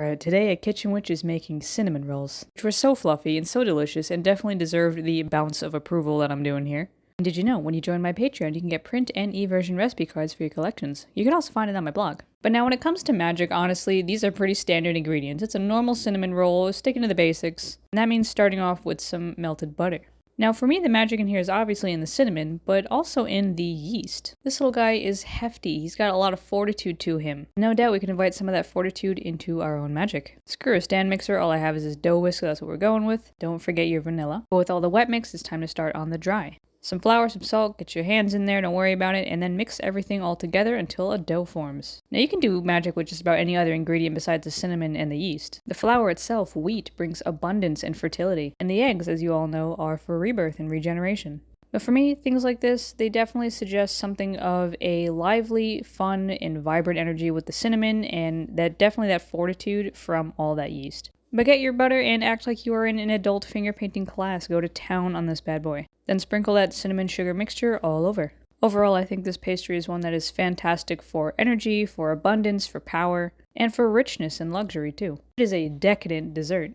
Alright, today a kitchen witch is making cinnamon rolls, which were so fluffy and so delicious and definitely deserved the bounce of approval that I'm doing here. And did you know, when you join my Patreon, you can get print and e-version recipe cards for your collections. You can also find it on my blog. But now when it comes to magic, honestly, these are pretty standard ingredients. It's a normal cinnamon roll, sticking to the basics, and that means starting off with some melted butter. Now for me, the magic in here is obviously in the cinnamon, but also in the yeast. This little guy is hefty. He's got a lot of fortitude to him. No doubt we can invite some of that fortitude into our own magic. Screw a stand mixer, all I have is this dough whisk, so that's what we're going with. Don't forget your vanilla. But with all the wet mix, it's time to start on the dry. Some flour, some salt, get your hands in there, don't worry about it, and then mix everything all together until a dough forms. Now you can do magic with just about any other ingredient besides the cinnamon and the yeast. The flour itself, wheat, brings abundance and fertility, and the eggs, as you all know, are for rebirth and regeneration. But for me, things like this, they definitely suggest something of a lively, fun, and vibrant energy with the cinnamon, and definitely that fortitude from all that yeast. But get your butter and act like you are in an adult finger painting class. Go to town on this bad boy. Then sprinkle that cinnamon sugar mixture all over. Overall, I think this pastry is one that is fantastic for energy, for abundance, for power, and for richness and luxury too. It is a decadent dessert.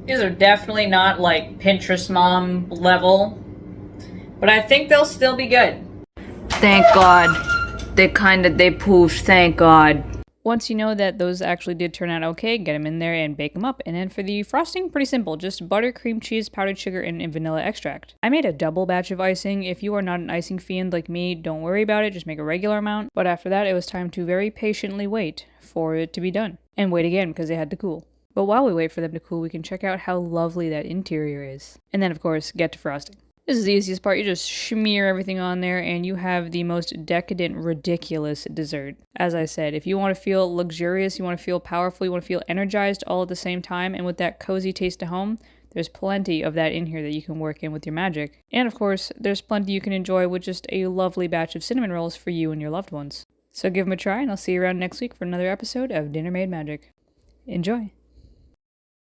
These are definitely not like Pinterest mom level, but I think they'll still be good. Thank God. They proved, thank God. Once you know that those actually did turn out okay, get them in there and bake them up. And then for the frosting, pretty simple. Just butter, cream cheese, powdered sugar, and vanilla extract. I made a double batch of icing. If you are not an icing fiend like me, don't worry about it. Just make a regular amount. But after that, it was time to very patiently wait for it to be done. And wait again because they had to cool. But while we wait for them to cool, we can check out how lovely that interior is. And then, of course, get to frosting. This is the easiest part. You just smear everything on there and you have the most decadent, ridiculous dessert. As I said, if you want to feel luxurious, you want to feel powerful, you want to feel energized all at the same time, and with that cozy taste to home, there's plenty of that in here that you can work in with your magic. And of course, there's plenty you can enjoy with just a lovely batch of cinnamon rolls for you and your loved ones. So give them a try and I'll see you around next week for another episode of Dinner Made Magic. Enjoy!